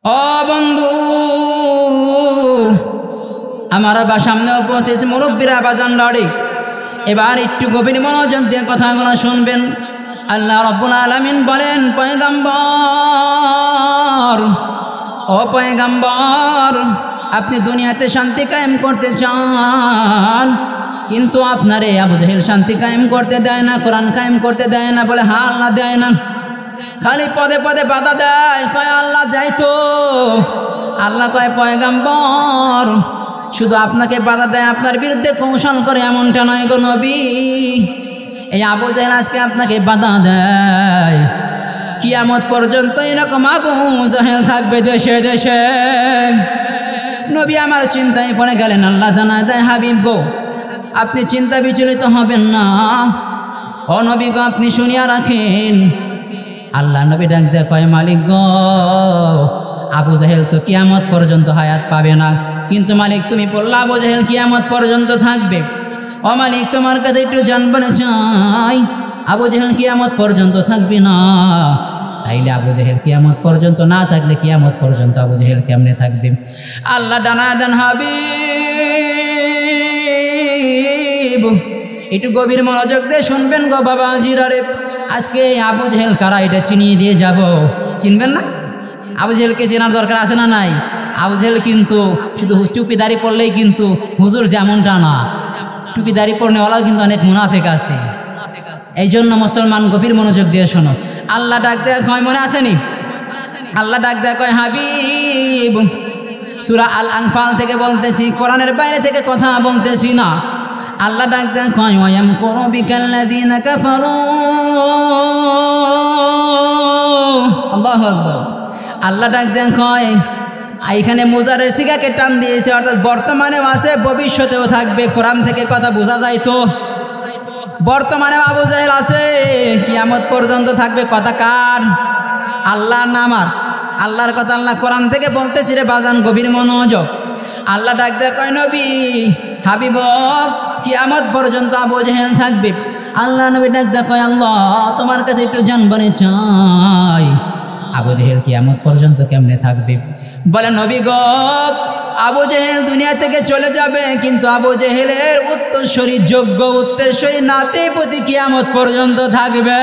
ও বন্ধু, আমার সামনে উপস্থিত মুরব্বীরা বাজান লড়ে। এবার একটু গভীর মনোযোগ দিয়ে কথাগুলো শুনবেন। আল্লাহ রাব্বুল আলামিন বলেন, পয়গম্বর, ও পয়গম্বর, আপনি দুনিয়াতে শান্তি কায়েম করতে চান, কিন্তু আপনারে আবু জাহেল শান্তি কায়েম করতে দেয় না, কোরআন কায়েম করতে দেয় না। বলে হ্যাঁ, আল্লাহ দেয় না, খালি পদে পদে বাধা দেয়। কয় আল্লাহ দেয় তো। আল্লাহ কয় পয়গম্বর, শুধু আপনাকে বাধা দেয়, আপনার বিরুদ্ধে কৌশল করে এমনটা নয় গো নবী। এই আবু জাহেল আজকে আপনাকে বাধা দেয়, কিয়ামত পর্যন্ত এরকম আবু জাহেল থাকবে দেশে দেশে। নবী আমার চিন্তায় পড়ে গেলেন। আল্লাহ জানায় দেয়, হাবিব গো, আপনি চিন্তা বিচলিত হবেন না। ও নবী গো, আপনি শুনিয়া রাখেন। আল্লাহ নবী ডাক দেয়, কয় মালিক গো, আবু জাহেল তো কিয়ামত পর্যন্ত হায়াত পাবে না, কিন্তু মালিক তুমি বললা আবু জাহেল কিয়ামত পর্যন্ত থাকবে। ও মালিক, তোমার কাছে একটু জানবার চাই, আবু জাহেল কিয়ামত পর্যন্ত থাকবে না, তাইলে আবু জাহেল কিয়ামত পর্যন্ত না থাকলে কিয়ামত পর্যন্ত আবু জাহেল কেমনে থাকবে? আল্লাহ ডানা দেন, হাবিব একটু গভীর মনোযোগ দিয়ে শুনবেন গো বাবা জিরারে। আজকে আবু জাহেল কারা এটা চিনিয়ে দিয়ে যাব। চিনবেন না? আবু জাহেলকে চেনার দরকার আছে না নাই? আবু জাহেল কিন্তু শুধু টুপিদারি পরলেই কিন্তু হুজুর যেমনটা না, টুপিদারি পরনেওয়ালাও কিন্তু অনেক মুনাফিক আছে। এই জন্য মুসলমান গভীর মনোযোগ দিয়ে শোনো। আল্লাহ ডাক দেয়, কয় মনে আসেনি? আল্লাহ ডাক দেয়, কয় হাবিব, সূরা আল আনফাল থেকে বলতেছি, কোরআনের বাইরে থেকে কথা বলতেছি না। আল্লাহ ডাক দেয়, কয় ওয়ায়ামকুরু বিকাল্লাযীনা কাফারু। আল্লাহু আকবার। আল্লাহ ডাক দেয়, কয় এইখানে মুজারের সিগাকে টান দিয়েছে, অর্থাৎ বর্তমানেও আছে, ভবিষ্যতেও থাকবে। কোরআন থেকে কথা বোঝা যায় তো। বর্তমানে আবু জাহেল আছে, কিয়ামত পর্যন্ত থাকবে। কথা কার? আল্লাহর না আমার? আল্লাহর কথা আল্লাহ কোরআন থেকে বলতেছি রে বাজান, গভীর মনোযোগ। আল্লাহ ডাক দেয়, কয় নবী, হাবিব, কিয়ামত পর্যন্ত আবু জাহেল থাকবে। আল্লাহ নবী ডাক দেয়, কয় আল্লাহ তোমার কাছে একটু জানবারে চাই, আবু জাহেল কিয়ামত পর্যন্ত কেমনে থাকবে? বলে নবী গো, আবু জাহেল দুনিয়া থেকে চলে যাবে, কিন্তু আবু জাহেলের উত্তরসূরি, যোগ্য উত্তরসূরি নাতি পুতি কিয়ামত পর্যন্ত থাকবে।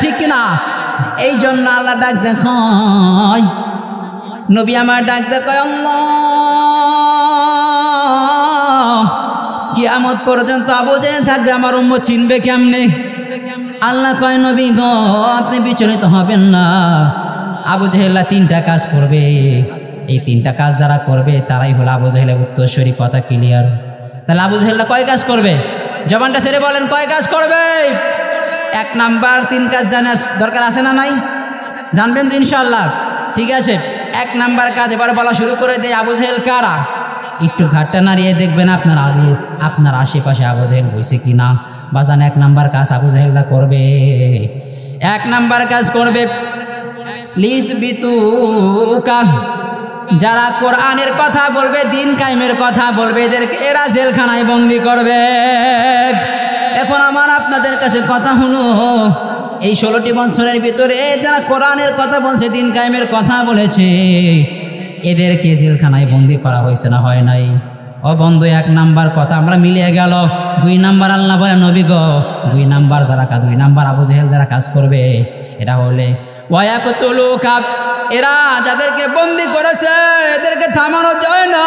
ঠিক কিনা? এই জন্য আল্লাহ ডাক দেখায়, নবী আমার ডাক দেখায়, আল্লাহ কিয়ামত পর্যন্ত আবু জাহেল থাকবে, আমার উম্মত চিনবে কেমনে? আল্লাহ কয়, নবী গো, আপনি বিচলিত হবেন না। আবু জাহেল তিনটা কাজ করবে, এই তিনটা কাজ যারা করবে তারাই হলো আবু জাহেলের উত্তরসূরি। কথা ক্লিয়ার? তাহলে আবু জাহেল কয় কাজ করবে? জবানটা ছেড়ে বলেন, কয় কাজ করবে? এক নাম্বার, তিন কাজ জানার দরকার আছে না নাই? জানবেন তো ইনশাআল্লাহ? ঠিক আছে, এক নাম্বার কাজ এবার বলা শুরু করে দেয়। আবু জাহেল কারা? একটু ঘাটটা নাড়িয়ে দেখবেন আপনার আশেপাশে আবু জাহেল বইছে কি না। বাজান, এক নাম্বার কাজ আবু জাহেলরা করবে। এক নাম্বার কাজ করবে, লিসবিতুকা, যারা কোরআনের কথা বলবে, দিন কায়েমের কথা বলবে, এরা জেলখানায় বন্দি করবে। এখন আমার আপনাদের কাছে কথা হলো, এই 16টি বছরের ভিতরে যারা কোরআনের কথা বলছে, দিন কায়েমের কথা বলেছে, এদেরকে জেলখানায় বন্দি করা হয়েছে না হয় নাই? ও বন্ধু, এক নাম্বার কথা আমরা মিলিয়ে গেল। দুই নাম্বার আল্লাহ বলে, নবী গো, দুই নাম্বার আবু জাহেল যারা কাজ করবে, এরা হলে ওয়ায়াকতুলুকা, এরা যাদেরকে বন্দি করেছে এদেরকে থামানো যায় না,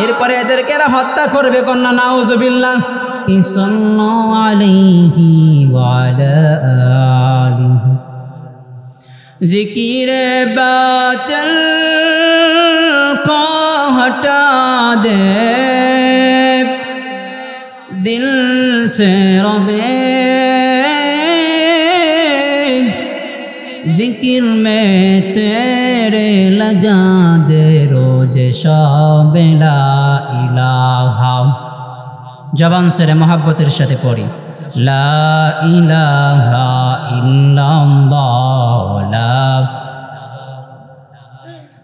এরপরে এদেরকে এরা হত্যা করবে। কন্যা নাউজুবিল্লাহ। সাল্লাল্লাহু আলাইহি ওয়া আলা আলিহি জিকিরে বাতিল को हटा दे दिल से रबे, जिक्र में तेरे लगा दे रोज शाम ला इलाहा। जबान से मोहब्बतेर साथे पढ़ी, ला इलाहा इल्लल्लाह, ला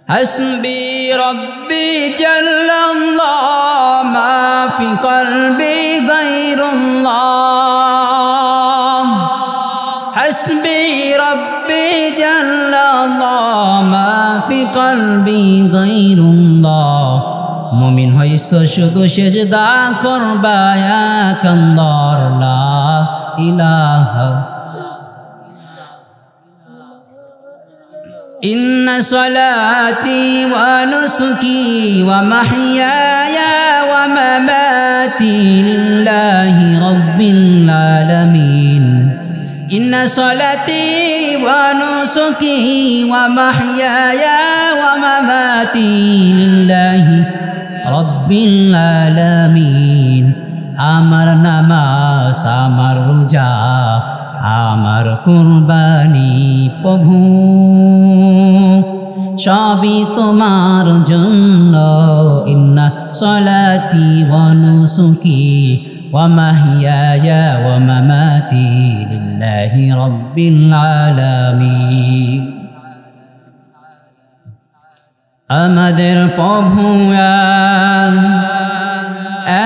हस्बी रब्बी जल्लल्लाह, मा फी क़ल्बी गैरुल्लाह, हस्बी रब्बी ফি কলবি গায়রুল্লাহ মুমিন হইছ শুধু সিজদা করবা এক আল্লাহর লা ইলাহা إن صلاتي ونسكي ومحياي ومماتي لله رب العالمين إن صلاتي ونسكي ومحياي ومماتي لله رب العالمين আমার নামাজ আমার রোজা আমার কুরবানি প্রভু সবই তোমার জন্য ইন্না সলাতি ওয়া নুসুকি ওয়া মাহইয়ায়া ওয়া মামাতি লিল্লাহি রাব্বিল আলামিন আমাদের প্রভু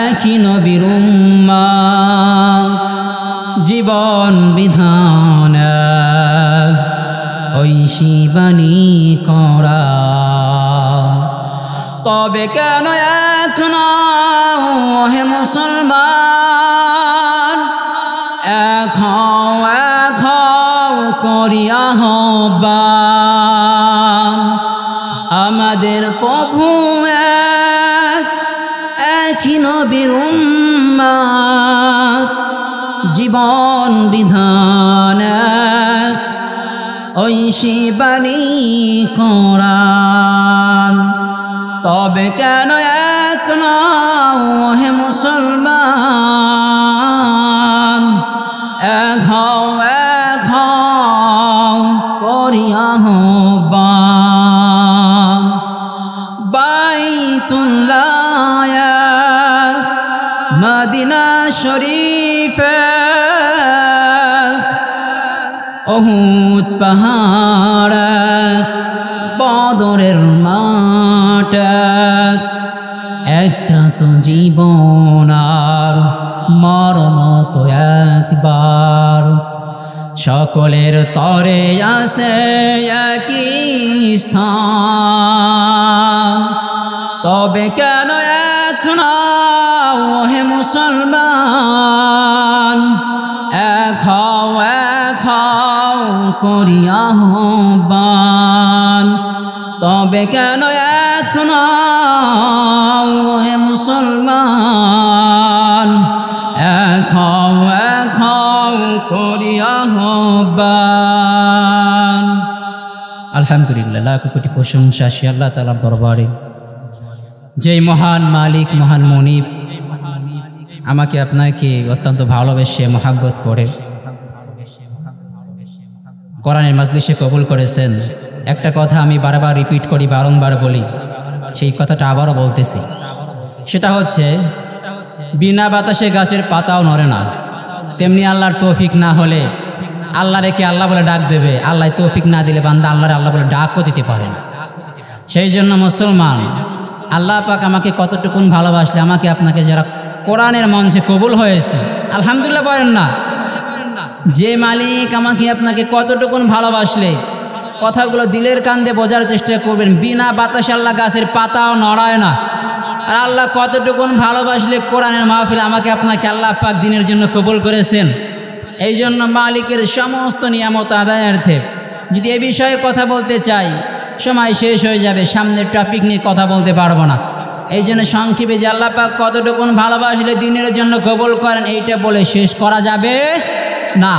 একই নবীর উম্মত জীবন বিধান ঐশী বাণী করা তবে কেন এখন হে মুসলমান এখন করিয়া হবান আমাদের প্রভু একই নবীর উম্মত জীবন বিধান ঐশী বাণী কোরআন তবে কেন এখন হে মুসলমান এখন করিয়া হবান বাইতুল্লাহ মদিনা শরীফে উহুদ পাহাড় বদরের মাঠ একটা তো জীবন আর মরণ তো একবার সকলের তরে আসে একই স্থান তবে কেন এখন হে মুসলমান এখন করিয়া হবান তবে কেন এখন হে মুসলমান এখন করিয়া হবান আলহামদুলিল্লাহ লাখ কোটি প্রশংসা সে আল্লাহ তাআলার দরবারে যেই মহান মালিক মহান মুনিব আমাকে আপনাকে অত্যন্ত ভালোবেসে মহাব্বত করে কোরআনের মাজলিসে কবুল করেছেন একটা কথা আমি বারবার রিপিট করি বারংবার বলি সেই কথাটা আবারও বলতেছি সেটা হচ্ছে বিনা বাতাসে গাছের পাতাও নড়ে না তেমনি আল্লাহর তৌফিক না হলে আল্লাহ রেখে আল্লাহ বলে ডাক দেবে আল্লাহ তৌফিক না দিলে বান্দা আল্লাহ বলে ডাকও দিতে পারে না সেই জন্য মুসলমান আল্লাহ পাক আমাকে কতটুকুন ভালোবাসলে আমাকে আপনাকে যারা কোরআনের মঞ্চে কবুল হয়েছে আলহামদুলিল্লাহ বলেন না যে মালিক আমাকে আপনাকে কতটুকুন ভালোবাসলে কথাগুলো দিলের কান্দে বোঝার চেষ্টা করবেন বিনা বাতাসে আল্লাহ গাছের পাতাও নড়ায় না আর আল্লাহ কতটুকুন ভালোবাসলে কোরআনের মাহফিল আমাকে আপনাকে আল্লাহ পাক দিনের জন্য কবুল করেছেন এই জন্য মালিকের সমস্ত নিয়ামত আদায়ার্থে যদি এ বিষয়ে কথা বলতে চাই সময় শেষ হয়ে যাবে সামনের টপিক নিয়ে কথা বলতে পারবো না এই জন্য সংক্ষেপে যে আল্লাহ পাক কতটুকুন ভালোবাসলে দিনের জন্য কবুল করেন এইটা বলে শেষ করা যাবে না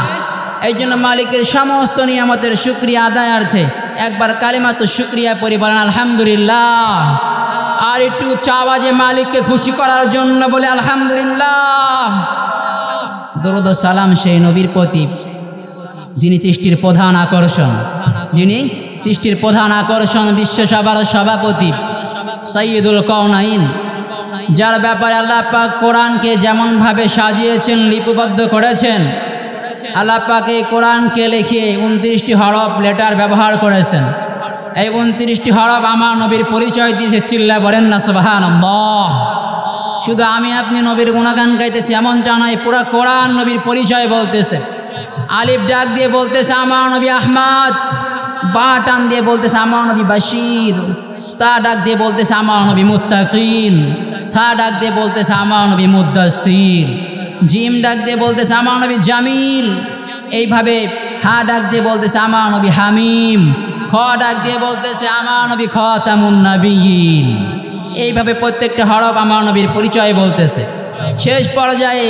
এই জন্য মালিকের সমস্ত নিয়ামতের শুকরিয়া আদায়ার্থে একবার কালিমাতুশ শুকরিয়া পড়ি বলেন আলহামদুলিল্লাহ আর একটু আওয়াজে মালিককে খুশি করার জন্য বলে আলহামদুলিল্লাহ দরুদ ও সালাম সেই নবীর প্রতি যিনি সৃষ্টির প্রধান আকর্ষণ বিশ্বসভার সভাপতি সাইয়্যিদুল কাওনাইন যার ব্যাপারে আল্লাহ পাক কোরআনকে যেমনভাবে সাজিয়েছেন লিপিবদ্ধ করেছেন আল্লাহ পাক এই কোরআনকে লিখে 29টি হরফ লেটার ব্যবহার করেছেন এই 29টি হরফ আমার নবীর পরিচয় দিয়েছে চিল্লা বলেন না সুবহানাল্লাহ শুধু আমি আপনি নবীর গুণগান গাইতেছি এমনটা নয় পুরো কোরআন নবীর পরিচয় বলতেছে আলিফ ডাক দিয়ে বলতেছে আমার নবী আহমদ বা টান দিয়ে বলতেছে আমার নবী বাশির, তা ডাক দিয়ে বলতেছে আমার নবী মুত্তাকিন, সা ডাক দিয়ে বলতেছে আমার নবী মুদ্দাসির, জিম ডাক দিয়ে বলতেছে আমার নবী জামিল, এইভাবে হা ডাক দিয়ে বলতেছে আমার নবী হামিম, খ ডাক দিয়ে বলতেছে আমার নবী খাতামুন নবিয়্যিন। এইভাবে প্রত্যেকটা হরফ আমার নবীর পরিচয় বলতেছে। শেষ পর্যায়ে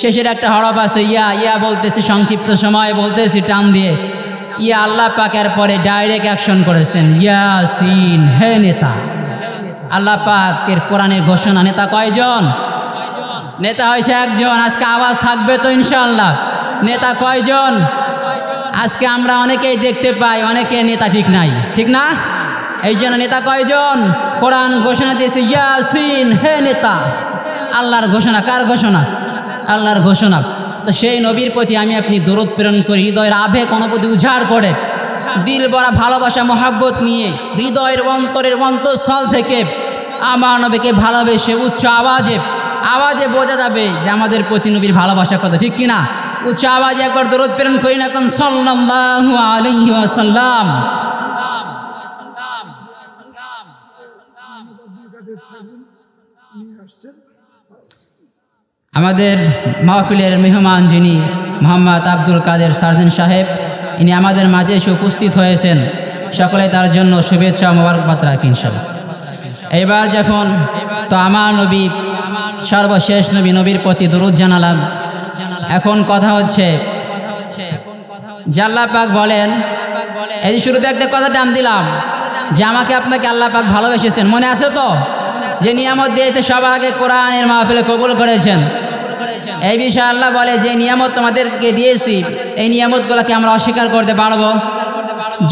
শেষের একটা হরফ আছে ইয়া, ইয়া বলতেছে সংক্ষিপ্ত সময় বলতেছি টান দিয়ে ইয়া। আল্লাহ পাকের পরে ডাইরেক্ট অ্যাকশন করেছেন ইয়াসিন, হে নেতা। আল্লাহ পাকের কোরআনের ঘোষণা। নেতা কয়জন? নেতা হয়েছে একজন। আজকে আওয়াজ থাকবে তো ইনশাআল্লাহ। নেতা কয়জন? আজকে আমরা অনেকেই দেখতে পাই অনেকে নেতা ঠিক নাই, ঠিক না? এই জন্য নেতা কয়জন? কোরআন ঘোষণা দিয়েছে ইয়াসিন, হে নেতা। আল্লাহর ঘোষণা। কার ঘোষণা? আল্লাহর ঘোষণা। তো সেই নবীর প্রতি আমি আপনি দরুদ প্রেরণ করি, হৃদয়ের আবেগ অনুভূতি উজাড় করে, দিল ভরা ভালোবাসা মহাব্বত নিয়ে হৃদয়ের অন্তরের অন্তঃস্থল থেকে আমার নবীকে ভালোবেসে উচ্চ আওয়াজে বোঝা যাবে যে আমাদের প্রতি নবীর ভালোবাসা কত, ঠিক কিনা? উচ্চ আওয়াজে একবার দরুদ প্রেরণ করি না কোন সাল্লাল্লাহু আলাইহি ওয়াসাল্লাম। আমাদের মাহফিলের মেহমান যিনি মোহাম্মদ আব্দুল কাদের সার্জেন সাহেব, ইনি আমাদের মাঝে এসে উপস্থিত হয়েছেন। সকলে তার জন্য শুভেচ্ছা মোবারকবাদ রাখি ইনশাআল্লাহ। এবার যখন তো আমার নবী সর্বশেষ নবীর প্রতি দরুদ জানালাম, এখন কথা হচ্ছে যে আল্লাহ পাক বলেন, এই শুরুতে একটা কথা টান দিলাম যে আমাকে আপনাকে আল্লাহ পাক ভালোবেসেছেন, মনে আছে তো? যে নিয়ামত দিয়েছে সবার আগে কোরআনের মাহফিলে কবুল করেছেন। এই বিষয়ে আল্লাহ বলে যে নিয়ামত তোমাদেরকে দিয়েছি, এই নিয়ামতগুলোকে আমরা অস্বীকার করতে পারবো?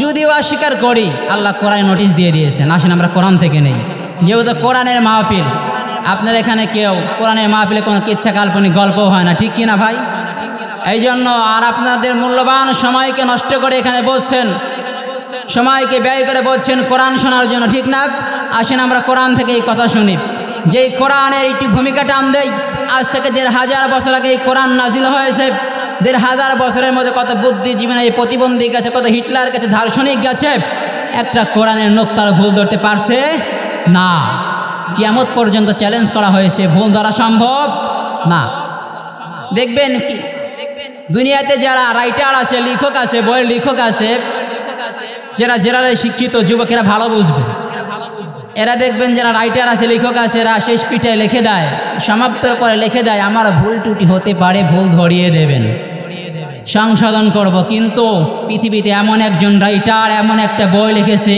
যদিও অস্বীকার করি, আল্লাহ কোরআনে নোটিশ দিয়ে দিয়েছেন, আসেন আমরা কোরআন থেকে নেই। যেহেতু কোরআনের মাহফিল, আপনার এখানে কেউ কোরআনের মাহফিলে কোনো কিচ্ছা কাল্পনিক গল্প হয় না, ঠিক কিনা ভাই? এই জন্য আর আপনাদের মূল্যবান সময়কে নষ্ট করে এখানে বসছেন, সময়কে ব্যয় করে বলছেন কোরআন শোনার জন্য, ঠিক না? আসেন আমরা কোরআন থেকে এই কথা শুনি। যেই কোরআনের একটি ভূমিকা টান দেয়, আজ থেকে ১,৫০০ বছর আগে এই কোরআন নাজিল হয়েছে। ১,৫০০ বছরের মধ্যে কত বুদ্ধিজীবী এই প্রতিবন্ধী গেছে, কত হিটলার গেছে, দার্শনিক গেছে, একটা কোরআনের নোক্তার ভুল ধরতে পারছে না। কিয়ামত পর্যন্ত চ্যালেঞ্জ করা হয়েছে, ভুল ধরা সম্ভব না। দেখবেন কি দুনিয়াতে যারা রাইটার আছে, লেখক আছে, বইয়ের লেখক আছে, যারা শিক্ষিত যুবকেরা ভালো বুঝবে, এরা দেখবেন যারা রাইটার আছে, লেখক আছে, এরা শেষ পিঠায় লিখে দেয়, সমাপ্তর পরে লিখে দেয় আমার ভুল ত্রুটি হতে পারে, ভুল ধরিয়ে দেবেন, সংশোধন করব। কিন্তু পৃথিবীতে এমন একজন রাইটার এমন একটা বই লিখেছে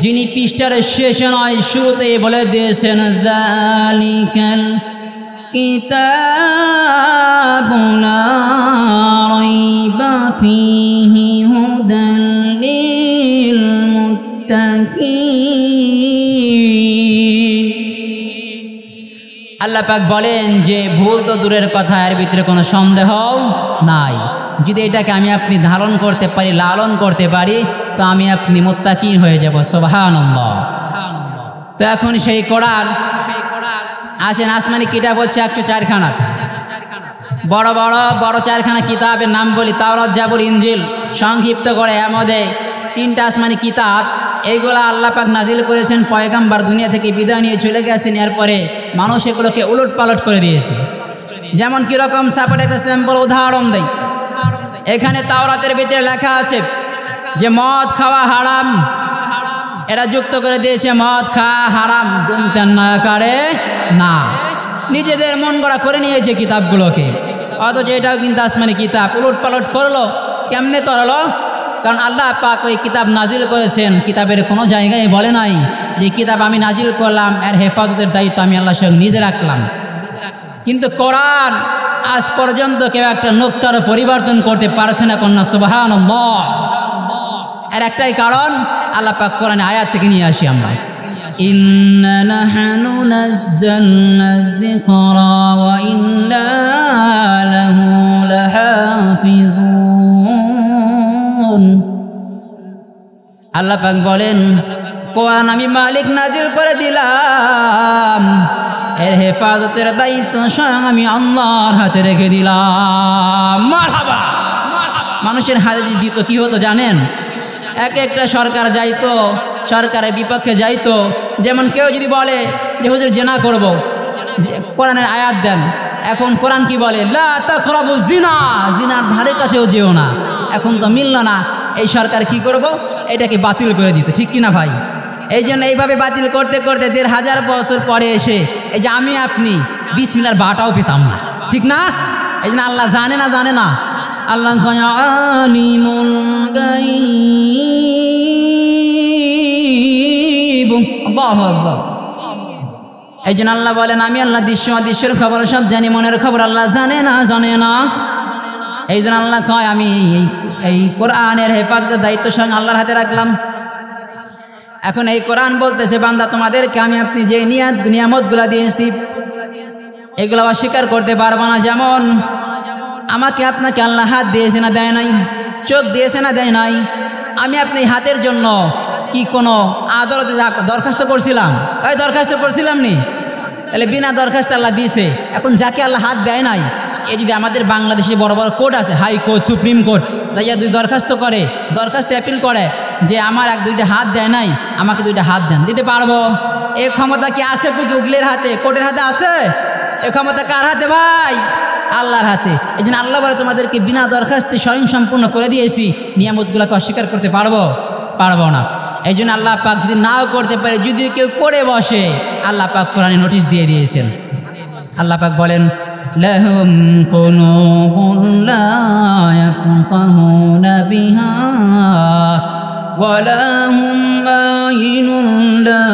যিনি পৃষ্ঠার শেষে নয় শুরুতে বলে দিয়েছেন যালিকাল কিতাবু লা রাইবা ফীহি হুদাল লিল মুত্তাকিন। আল্লাহ পাক বলেন যে ভুল তো দূরের কথা, এর ভিতরে কোনো সন্দেহ নাই। যদি এটাকে আমি আপনি ধারণ করতে পারি, লালন করতে পারি, তো আমি আপনি মুত্তাকিন হয়ে যাব। সুবহানাল্লাহ। তো এখন সেই কোরআন আছেন, আসমানি কিতাব হচ্ছে 104খানা, বড় 4খানা কিতাবের নাম বলি, তাওরাত, জাবুর, ইনজিল। সংক্ষিপ্ত করে এর মধ্যে 3টা আসমানি কিতাব, এইগুলা আল্লাহ পাক নাজিল করেছেন। পয়গাম্বার দুনিয়া থেকে বিদায় নিয়ে চলে গেছেন, এরপরে মানুষ এগুলোকে উলট পালট করে দিয়েছে। যেমন কীরকম সাপোর্ট একটা স্যাম্পল উদাহরণ দেয়। এখানে তাওরাতের ভিতরে লেখা আছে যে মদ খাওয়া হারাম, এরা যুক্ত করে দিয়েছে মদ খাওয়া হারাম, গুনতেন না করে না, নিজেদের মন গড়া করে নিয়েছে কিতাবগুলোকে। অথচ এটাও কিন্তু আসমানি কিতাব, উলট পালট করলো। কেমনে তরলো? কারণ আল্লাহ পাক ওই কিতাব নাজিল করেছেন, কিতাবের কোনো জায়গায় বলে নাই যে কিতাব আমি নাজিল করলাম, এর হেফাজতের দায়িত্ব আমি আল্লাহর সঙ্গে নিজে রাখলাম। কিন্তু কোরআন আজ পর্যন্ত কেউ একটা নুক্তার পরিবর্তন করতে পারছে না। কন্যা সুবহানাল্লাহ। এর একটাই কারণ, আল্লাহ পাক কোরআনে আয়াত থেকে নিয়ে আসি আমরা, ইন্না নাহনু নাযালনা যিকরা ওয়া ইন্না লাহু লাহাফিজুন। আল্লাহ পাক বলেন কোরআন আমি মালিক নাজিল করে দিলাম, এর হেফাজতের দায়িত্ব স্বয়ং আমি আল্লাহর হাতে রেখে দিলাম। মারহাবা। মানুষের হাতে দিত কি হতো জানেন? এক একটা সরকার যাইতো, সরকারের বিপক্ষে যাইতো। যেমন কেউ যদি বলে যে হুজুর জেনা করব, কোরআনের আয়াত দেন, এখন কোরআন কি বলে, লা তাকরাবু জিনা, জিনার ধারে কাছেও যেও না। এখন তো মিলল না, এই সরকার কি করব, এটাকে বাতিল করে দিত, ঠিক কিনা ভাই? এই জন্য এইভাবে বাতিল করতে করতে ১৫০০ বছর পরে এসে এই যে আমি আপনি বিসমিল্লাহর বাটাও পেতাম না, ঠিক না? এই জন্য আল্লাহ জানে না, জানে না, আল্লাহ আলিমুল গায়ব, আল্লাহু আকবার। এই জন্য আল্লাহ বলেন আমি আল্লাহ দৃশ্য অদৃশ্যের খবর সব জানি, মনের খবর আল্লাহ জানে না, জানে না। এই জন্য আল্লাহ কয় আমি এই কোরআনের হেফাজতের দায়িত্ব সঙ্গে আল্লাহর হাতে রাখলাম। এখন এই কোরআন বলতেছে বান্দা তোমাদেরকে আমি আপনি যে নিয়ামতগুলা দিয়েছি এগুলো অস্বীকার করতে পারবো না। যেমন আমাকে আপনাকে আল্লাহ হাত দিয়েছে না দেয় নাই, চোখ দিয়েছে না দেয় নাই। আমি আপনি হাতের জন্য কি কোনো আদালতে দরখাস্ত করছিলাম? এই দরখাস্ত করছিলাম নি? তাহলে বিনা দরখাস্ত আল্লাহ দিয়েছে। এখন যাকে আল্লাহ হাত দেয় নাই, এই যদি আমাদের বাংলাদেশে বড় বড় কোর্ট আছে, হাইকোর্ট, সুপ্রিম কোর্ট, যাইয়া দুই দরখাস্ত করে, দরখাস্ত অ্যাপিল করে যে আমার এক দুইটা হাত দেয় নাই, আমাকে দুইটা হাত দেন, দিতে পারবো? এই ক্ষমতা কি আছে উকিলের হাতে, কোর্টের হাতে আছে? এই ক্ষমতা কার হাতে ভাই? আল্লাহর হাতে। এই জন্য আল্লাহ বলে তোমাদেরকে বিনা দরখাস্তে স্বয়ং সম্পূর্ণ করে দিয়েছি, নিয়ামতগুলোকে অস্বীকার করতে পারবো? পারবো না। এই জন্য আল্লাহ পাক যদি নাও করতে পারে, যদি কেউ করে বসে, আল্লাহ পাক কোরআনে নোটিশ দিয়ে দিয়েছেন। আল্লাহ পাক বলেন লাহুম কুলুবুন লা ইয়াফকাহুনা বিহা ওয়া লাহুম আ'য়ুনুন লা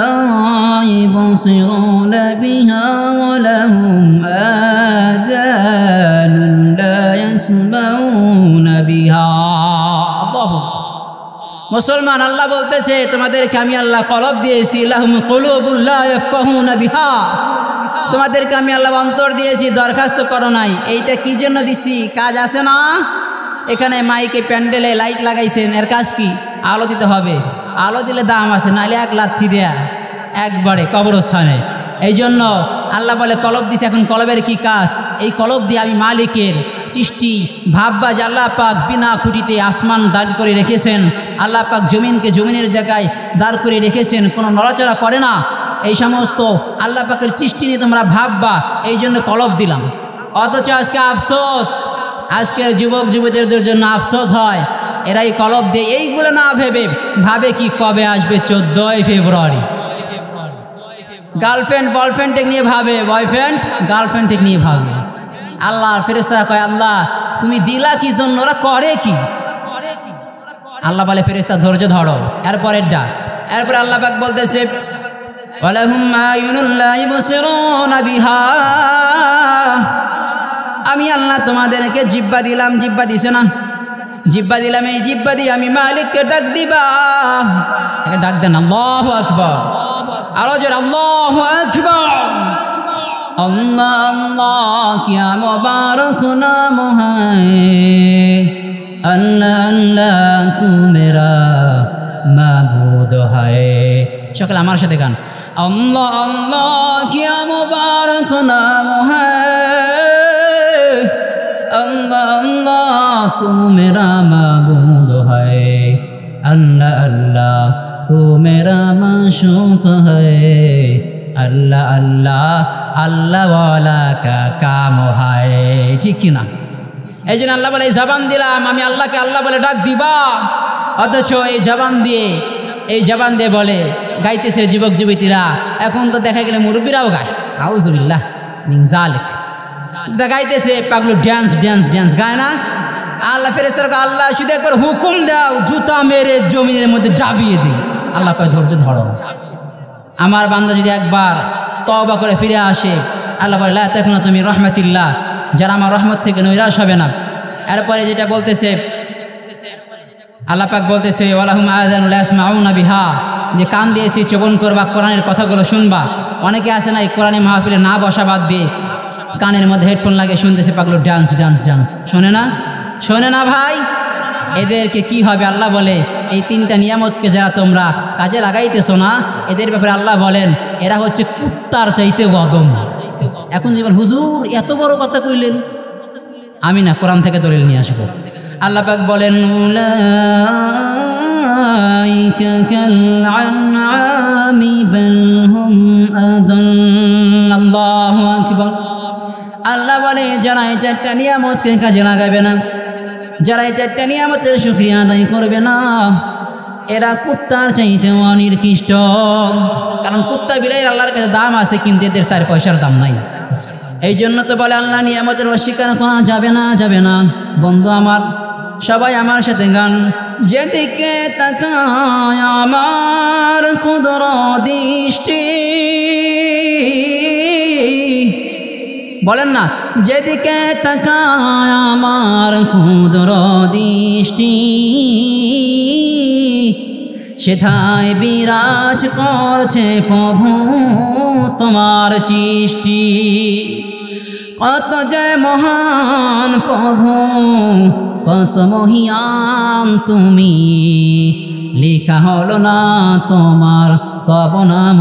ইবসিরুনা বিহা ওয়া লাহুম আযানুন লা ইয়াসমাউনা বিহা। আল্লাহু মুসলমান, আল্লাহ বলতেছে তোমাদেরকে আমি আল্লাহ কলব দিয়েছি, লাহুম কুলুবুন লা ইয়াফকাহুনা বিহা, তোমাদেরকে আমি আল্লাহ অন্তর দিয়েছি, দরখাস্ত করো নাই। এইটা কি জন্য দিছি? কাজ আছে না? এখানে মাইকে প্যান্ডেলে লাইট লাগাইছেন, এর কাজ কি? আলো দিতে হবে। আলো দিলে দাম আছে, নাহলে এক লাথি দেয়া একবারে কবরস্থানে। এই জন্য আল্লাহ বলে কলব দিছে। এখন কলবের কি কাজ? এই কলব দিয়ে আমি মালিকের সৃষ্টি ভাববা যে আল্লাহ পাক বিনা খুঁটিতে আসমান দাঁড় করে রেখেছেন, আল্লাহ পাক জমিনকে জমিনের জায়গায় দাঁড় করে রেখেছেন, কোনো নড়াচড়া করে না। এই সমস্ত আল্লাহ পাকের সৃষ্টি নিয়ে তোমরা ভাববা, এই জন্য কলব দিলাম। অথচ আজকে আফসোস, আজকের যুবক যুবতীদের জন্য আফসোস হয়, এরা এই কলব দিয়ে এইগুলো না ভেবে ভাবে কি কবে আসবে 14 ফেব্রুয়ারি। গার্লফ্রেন্ড বয়ফ্রেন্ডকে নিয়ে ভাবে, বয়ফ্রেন্ড গার্লফ্রেন্ডকে নিয়ে ভাবে। আল্লাহ ফেরেশতারা কয় আল্লাহ তুমি দিলা কি জন্য, ওরা করে কি? আল্লাহ বলে ফেরেশতা ধৈর্য ধরো, এরপরের ডাক। এরপরে আল্লাহ পাক বলতেছে ওয়ালাহুম আ'য়ুনুন লা ইবসিরুনা বিহা, আমি আল্লাহ তোমাদেরকে জিহ্বা দিলাম, জিহ্বা দিছে না? জিহ্বা দিলাম, এই জিহ্বা দিয়ে আমি মালিককে ডাক দিবা। ডাক দেন আল্লাহু আকবার, আরো জোরে আল্লাহু আকবার। अल्लाह अल्लाह क्या मुबारक नाम है, अल्लाह अल्लाह तू मेरा माबूद है। সকলে আমার সাথে গান, अल्लाह अल्लाह क्या मुबारक नाम है, अल्लाह अल्लाह तू मेरा माबूद है, अल्लाह अल्लाह तू मेरा माशूक है, अल्लाह अल्लाह अल्लाह वाला का काम है। ठीक किना? এই জন্য আল্লাহ বলে এই জবান দিলাম আমি আল্লাহকে, আল্লাহ বলে ডাক দিবা। অথচ এই জবান দিয়ে বলে গাইতেছে যুবক যুবতীরা। এখন তো দেখা গেলে মুরব্বীরাও গায়, আউযুবিল্লাহ মিন যালিক, গাইতেছে পাগলু, ড্যান্স ড্যান্স ড্যান্স গায় না? আল্লাহ ফেরেশতাকে আল্লাহ শুধু একবার হুকুম দাও, জুতা মেরে জমিনের মধ্যে ডাবিয়ে দিই। আল্লাহ কয় ধৈর্য ধরো, আমার বান্দা যদি একবার তওবা করে ফিরে আসে, আল্লাহ বলে লা তাকুনা তুমি রহমাতিল্লাহ, যারা আমার রহমত থেকে নৈরাশ হবে না। এরপরে যেটা বলতেছে আল্লাহ পাক বলতেছে ওয়ালাহুম আযানুন লা ইয়াসমাউনা বিহা, যে কান দিয়েছি শ্রবণ করবা, কোরআনের কথাগুলো শুনবা। অনেকে আছে না এই কোরআনে মাহফিলে না বসা বাদ দিয়ে কানের মধ্যে হেডফোন লাগিয়ে শুনতেছে পাগলো, ডান্স ডান্স ডান্স। শোনে না? শোনে না ভাই? এদেরকে কি হবে? আল্লাহ বলে এই তিনটা নিয়ামতকে যারা তোমরা কাজে লাগাইতেছো না, এদের ব্যাপারে আল্লাহ বলেন এরা হচ্ছে কুত্তার চাইতে অদম। এখন যেবার হুজুর এত বড় কথা কইলেন, আমি না কোরআন থেকে দলিল নিয়ে আসবো। আল্লাহ পাক বলেন كالأنعام بل هم أضل الله أكبر আল্লাহ বলে যারা এই চারটা নিয়ামতকে কাজে লাগাবে না, যারা এই চারটা নিয়ামতের শুকরিয়া আদায় করবে না, এরা কুত্তার চাইতেও অনিকৃষ্ট। কারণ কুত্তা বিলাই আল্লাহর কাছে দাম আছে, কিন্তু এদের 4 পয়সার দাম নাই। এই জন্য তো বলে আল্লাহ নিয়ামতের অস্বীকার করা যাবে না, যাবে না। বন্ধু আমার, সবাই আমার সাথে গান। যেদিকে তাকায় আমার কুদর দৃষ্টি, বলেন না, যেদিকে তাকায় আমার কুদর দৃষ্টি, সেথায় বিরাজ করছে প্রভু তোমার সৃষ্টি। কত যে মহান প্রভু, কত মহিয়ান তুমি, লেখা হলো না তোমার তব নাম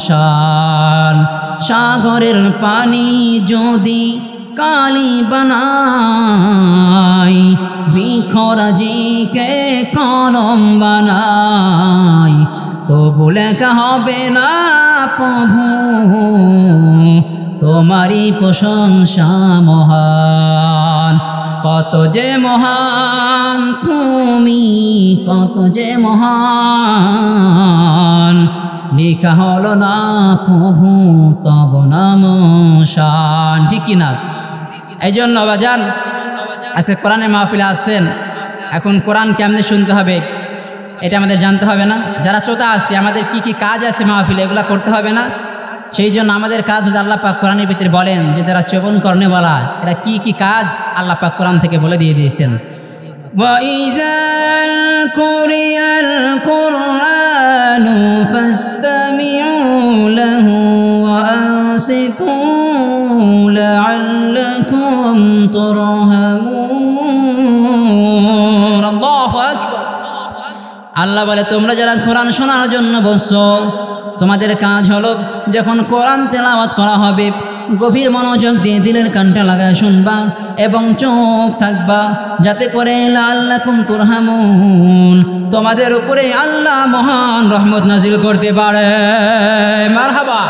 শান। সাগরের পানি যদি কালি বানাই, বিখরাজিকে কলম বানাই, তবু লেখা হবে না প্রভু তোমারই প্রশংসা মহান। কত যে মহান তুমি, কত যে মহান, লেখা হলো না প্রভু তব নাম শান। ঠিক কিনা? এই জন্য বাজান, আজকে কোরআনের মাহফিলে আসছেন, এখন কোরআন কেমনে শুনতে হবে এটা আমাদের জানতে হবে না? যারা চোতা আসছে, আমাদের কি কি কাজ আছে মাহফিলে, এগুলা করতে হবে না? সেই জন্য আমাদের কাজ হচ্ছে, আল্লাহ পাক কোরআনের ভিতরে বলেন যে যারা চবন করনেওয়ালা, এরা কি কি কাজ আল্লাহ পাক কোরআন থেকে বলে দিয়ে দিয়েছেন। وَإِذَا قُرِئَ الْقُرْآنُ فَاسْتَمِعُوا لَهُ وَأَنصِتُوا لَعَلَّكُمْ تُرْحَمُونَ আল্লাহু আকবার। আল্লাহ বলে, তোমরা যারা কোরআন শোনার জন্য বসছো, তোমাদের কাজ হলো যখন কোরআন তেলাওয়াত করা হবে, গভীর মনোযোগ দিয়ে দিলের কানটা লাগায় শুনবা এবং চোখ থাকবা, যাতে করে লাআল্লাকুম তুরহামুন, তোমাদের উপরে আল্লাহ মহান রহমত নাজিল করতে পারে। মারহাবা।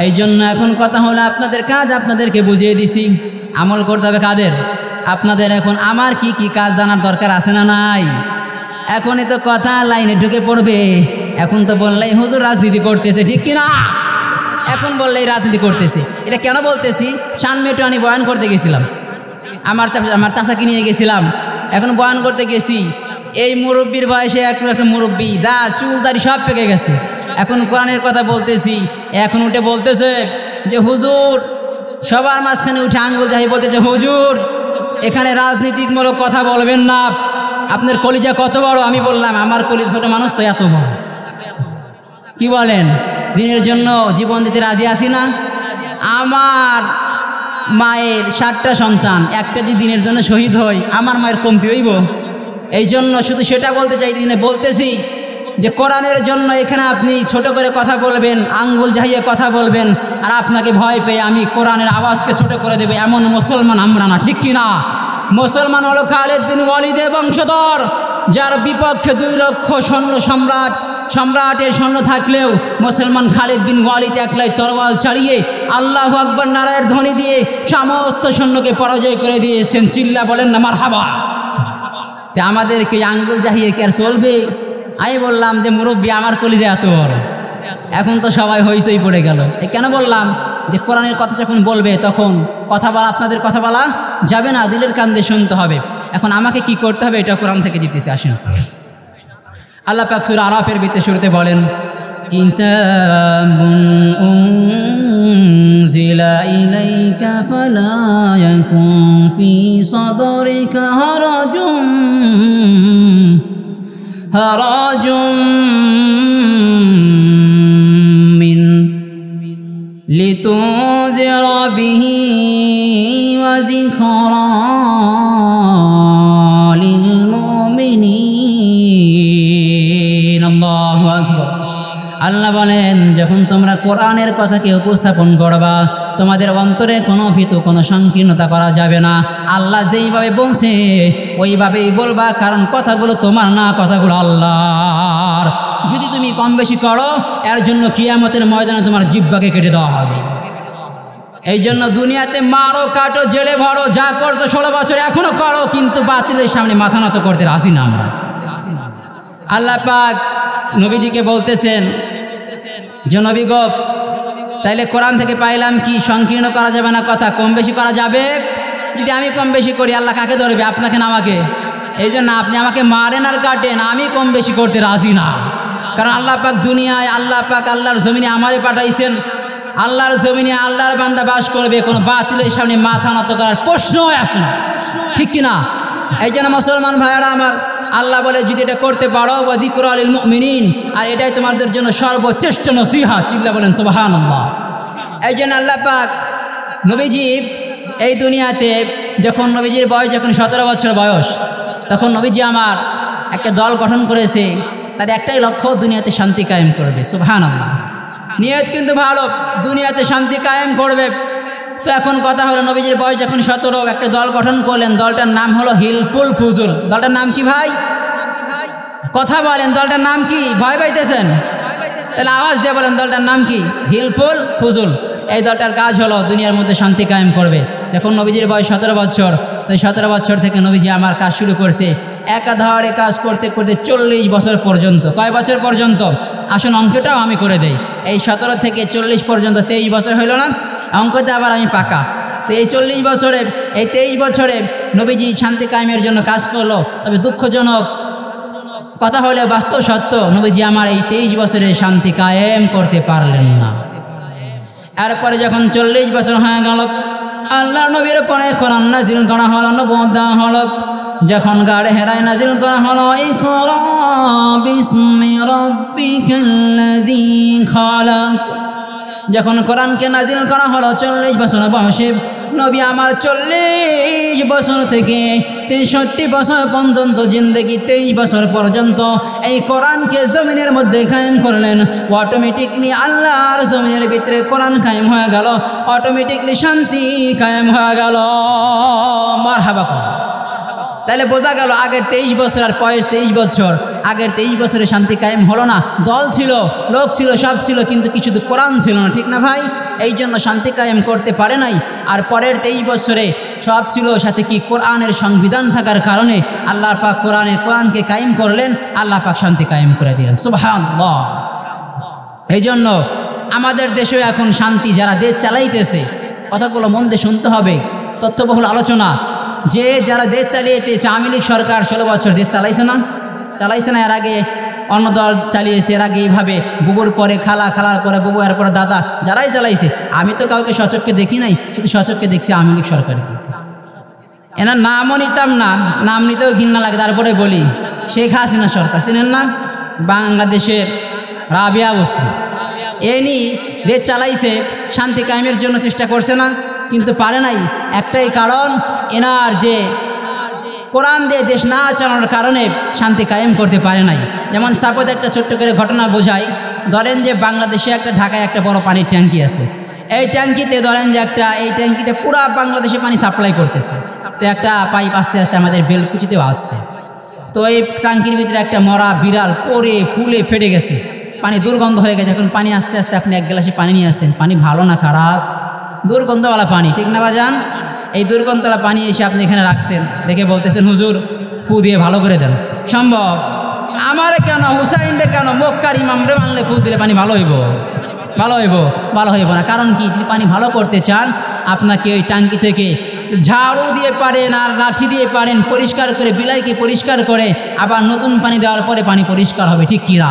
এই জন্য এখন কথা হলো, আপনাদের কাজ আপনাদেরকে বুঝিয়ে দিছি, আমল করতে হবে কাদের? আপনাদের। এখন আমার কি কি কাজ জানার দরকার আছে না নাই? এখনই তো কথা লাইনে ঢুকে পড়বে। এখন তো বললেই হুজুর রাজনীতি করতেছে, ঠিক কিনা? এখন বললেই রাজনীতি করতেছে। এটা কেন বলতেছি? 5 মিনিট আমি বয়ান করতে গেছিলাম, আমার চাচাকে নিয়ে গেছিলাম, এখন বয়ান করতে গেছি। এই মুরব্বীর বয়সে একটা মুরব্বী, দাঁড় চুল দাড়ি সব পেকে গেছে। এখন কোরআনের কথা বলতেছি, এখন উঠে বলতেছে যে হুজুর, সবার মাঝখানে উঠে আঙ্গুল যাই বলতেছে, হুজুর এখানে রাজনীতিমূলক কথা বলবেন না, আপনার কলিজা কত বড়। আমি বললাম, আমার কলিজা ছোট মানুষ তো এত বড়। কি বলেন? দিনের জন্য জীবন দিতে রাজি আছি না? আমার মায়ের 7টা সন্তান, একটা যদি দিনের জন্য শহীদ হয়, আমার মায়ের কমতি হইব? এই জন্য শুধু সেটা বলতে চাই, বলতেছি যে কোরআনের জন্য এখানে আপনি ছোট করে কথা বলবেন, আঙ্গুল ঝাইয়ে কথা বলবেন, আর আপনাকে ভয় পেয়ে আমি কোরআনের আওয়াজকে ছোট করে দেবে, এমন মুসলমান আমরা না, ঠিক কিনা? মুসলমান হলো খালিদ বিন ওয়ালিদের বংশধর, যার বিপক্ষে 2 লক্ষ সৈন্য সম্রাটের সৈন্য থাকলেও মুসলমান খালিদ বিন ওয়ালিদ একলাই তরোয়াল চালিয়ে আল্লাহু আকবার নারায়ের ধ্বনি দিয়ে সমস্ত সৈন্যকে পরাজয় করে দিয়েছেন। চিল্লা বলেন না মারহাবা। তে আমাদেরকে আঙ্গুল জাহিয়ে কি আর চলবে? আমি বললাম যে মুরব্বী, আমার কলিজা এত বড়। এখন তো সবাই হইচই পড়ে গেল। কেন বললাম? যে কোরআনের কথা যখন বলবে তখন কথা বলা, আপনাদের কথা বলা যাবে না, দিলের কান দিয়ে শুনতে হবে। এখন আমাকে কি করতে হবে এটা কোরআন থেকে দিতেছে। আসেন, আল্লাহ পাক সূরা আরাফের ভিতরে শুরুতে বলেন, কিতাবুন উনজিলা ইলাইকা ফালা ইয়াকুন ফি সাদরিকা হারাজুম মিন লিতুনজিরা বিহি ওয়া যিকরা লিল মুমিনিন। আল্লাহু আকবার। আল্লাহ বলেন, যখন তোমরা কোরআনের কথাকে উপস্থাপন করবা, তোমাদের অন্তরে কোনো ভীতু, কোনো সংকীর্ণতা করা যাবে না। আল্লাহ যেইভাবে বলছে ওইভাবেই বলবা, কারণ কথাগুলো তোমার না, কথাগুলো আল্লাহর। কম বেশি করো, এর জন্য কিয়ামতের ময়দানে তোমার জিহ্বাকে কেটে দেওয়া হবে। এই জন্য দুনিয়াতে মারো, কাটো, জেলে ভরো, যা করতো 16 বছর এখনো করো, কিন্তু বাতিলের সামনে মাথা নত করতে রাজি না আমরা। আল্লাহ পাক নবীজিকে বলতেছেন যে নবী গো, তাইলে কোরআন থেকে পাইলাম কি সংকীর্ণ করা যাবে না, কথা কম বেশি করা যাবে। যদি আমি কম বেশি করি আল্লাহ কাকে ধরবে? আপনাকে না আমাকে? এই জন্য আপনি আমাকে মারেন আর কাটেন, আমি কম বেশি করতে রাজি না। কারণ আল্লাহ পাক দুনিয়ায়, আল্লাহ পাক আল্লাহর জমিনে আমারে পাঠাইছেন। আল্লাহর জমিনে আল্লাহর বান্দা বাস করবে, কোনো বাতিলের সামনে মাথা নত করার প্রশ্ন আসে না, ঠিক কিনা? এই জন্য মুসলমান ভাইয়েরা আমার, আল্লাহ বলে যদি এটা করতে পারো ওয়া যিকরা লিল মুমিনিন, আর এটাই তোমাদের জন্য সর্বশ্রেষ্ঠ নসিহত। চিল্লা বলেন সুবহানাল্লাহ। এই জন্য আল্লাহ পাক নবীজি এই দুনিয়াতে যখন নবীজির বয়স যখন 17 বছর বয়স, তখন নবীজি আমার একটা দল গঠন করেছে, তার একটাই লক্ষ্য দুনিয়াতে শান্তি কায়েম করবে। সুবহানাল্লাহ। নিয়ত কিন্তু ভালো, দুনিয়াতে শান্তি কায়েম করবে। তো এখন কথা হলো নবীজির বয়স যখন 17, একটা দল গঠন করলেন, দলটার নাম হলো হিলফুল ফুজুল। দলটার নাম কি ভাই? কথা বলেন, দলটার নাম কি? ভয় পাইতেছেন? তাহলে আওয়াজ দিয়ে বলেন, দলটার নাম কি? হিলফুল ফুজুল। এই দলটার কাজ হলো দুনিয়ার মধ্যে শান্তি কায়েম করবে। এখন নবীজির বয়স 17 বছর, তো 17 বছর থেকে নবীজি আমার কাজ শুরু করছে। একাধারে কাজ করতে করতে 40 বছর পর্যন্ত। কয় বছর পর্যন্ত? আসুন অঙ্কটাও আমি করে দেই। এই 17 থেকে 40 পর্যন্ত 23 বছর হইল না? অঙ্কতে আবার আমি পাকা। তো এই 40 বছরে, এই 23 বছরে নবীজি শান্তি কায়েমের জন্য কাজ করলো। তবে দুঃখজনক কথা হলে বাস্তব সত্য, নবীজি আমার এই 23 বছরে শান্তি কায়েম করতে পারলেন না। এরপরে যখন 40 বছর হয়ে গেল, আল্লাহর নবীর পরে কোরআন নাজিল করা হলো, নবুয়ত দেওয়া হলো। যখন গাড়ে হেরায় নাজিল করা হলো, ইকরা বিসমি রাব্বিকাল্লাযী খালাক। যখন কোরআনকে নাজিল করা হলো 40 বছর বয়সে, নবী আমার 40 বছর থেকে 63 বছর পর্যন্ত জিন্দেগি, 23 বছর পর্যন্ত এই কোরআনকে জমিনের মধ্যে কায়েম করলেন। অটোমেটিকলি আল্লাহর জমিনের ভিতরে কোরআন কায়েম হয়ে গেল, অটোমেটিকলি শান্তি কায়েম হয়ে গেল। মারহাবা। তাহলে বোঝা গেল আগের 23 বছর আর বয়স 23 বছর, আগের 23 বছরে শান্তি কায়েম হলো না। দল ছিল, লোক ছিল, সব ছিল, কিন্তু কিছু তো কোরআন ছিল না, ঠিক না ভাই? এই জন্য শান্তি কায়েম করতে পারে নাই। আর পরের 23 বছরে সব ছিল, সাথে কি কোরআনের সংবিধান থাকার কারণে আল্লাহ পাক কোরআনকে কায়েম করলেন, আল্লাহ পাক শান্তি কায়েম করে দিলেন। সুবহানাল্লাহ। এই জন্য আমাদের দেশে এখন শান্তি, যারা দেশ চালাইতেছে, কথাগুলো মন দিয়ে শুনতে হবে, তথ্যবহুল আলোচনা। যে যারা দেশ চালিয়েছে, আওয়ামী লীগ সরকার 16 বছর দেশ চালাইছে না? এর আগে অন্য দল চালিয়েছে, এর আগে এইভাবে বুবুর পরে খালা, খালার পরে বুবু, এর পরে দাদা, যারাই চালাইছে। আমি তো কাউকে সচক্ষে দেখি নাই, শুধু সচক্ষে দেখছি আওয়ামী লীগ সরকার। এনার নামও নিতাম না, নাম নিতেও ঘৃণা লাগে। তারপরে বলি, শেখ হাসিনা সরকার চিনেন না? বাংলাদেশের রাবিয়া বসরি, এনি দেশ চালাইছে, শান্তি কায়েমের জন্য চেষ্টা করছে না, কিন্তু পারে নাই। একটাই কারণ, এনার যে কোরআন দিয়ে দেশ না চালানোর কারণে শান্তি কায়েম করতে পারে নাই। যেমন সাপোজ একটা ছোট্ট করে ঘটনা বোঝাই। ধরেন যে বাংলাদেশে একটা, ঢাকায় একটা বড় পানির ট্যাঙ্কি আছে। এই ট্যাঙ্কিতে ধরেন যে এই ট্যাঙ্কিটা পুরা বাংলাদেশে পানি সাপ্লাই করতেছে। তো একটা পাইপ আস্তে আস্তে আমাদের বেলকুচিতেও আসছে। তো এই ট্যাঙ্কির ভিতরে একটা মরা বিড়াল পড়ে ফুলে ফেটে গেছে, পানি দুর্গন্ধ হয়ে গেছে। এখন পানি আস্তে আস্তে আপনি 1 গ্লাসে পানি নিয়ে আসছেন, পানি ভালো না খারাপ? দুর্গন্ধওয়ালা পানি, ঠিক না বাজান? এই দুর্গন্ধওয়ালা পানি এসে আপনি এখানে রাখছেন, দেখে বলতেছেন হুজুর ফু দিয়ে ভালো করে দেন। সম্ভব? আমারে কেন, হুসাইনরে কেন, মক্কার ইমামরে মানলে ফু দিলে পানি ভালো হইব? ভালো হইব না। কারণ কি? যদি পানি ভালো করতে চান, আপনাকে ওই ট্যাঙ্কি থেকে ঝাড়ু দিয়ে পারেন আর লাঠি দিয়ে পারেন পরিষ্কার করে, বিলাইকে পরিষ্কার করে আবার নতুন পানি দেওয়ার পরে পানি পরিষ্কার হবে, ঠিক কিনা?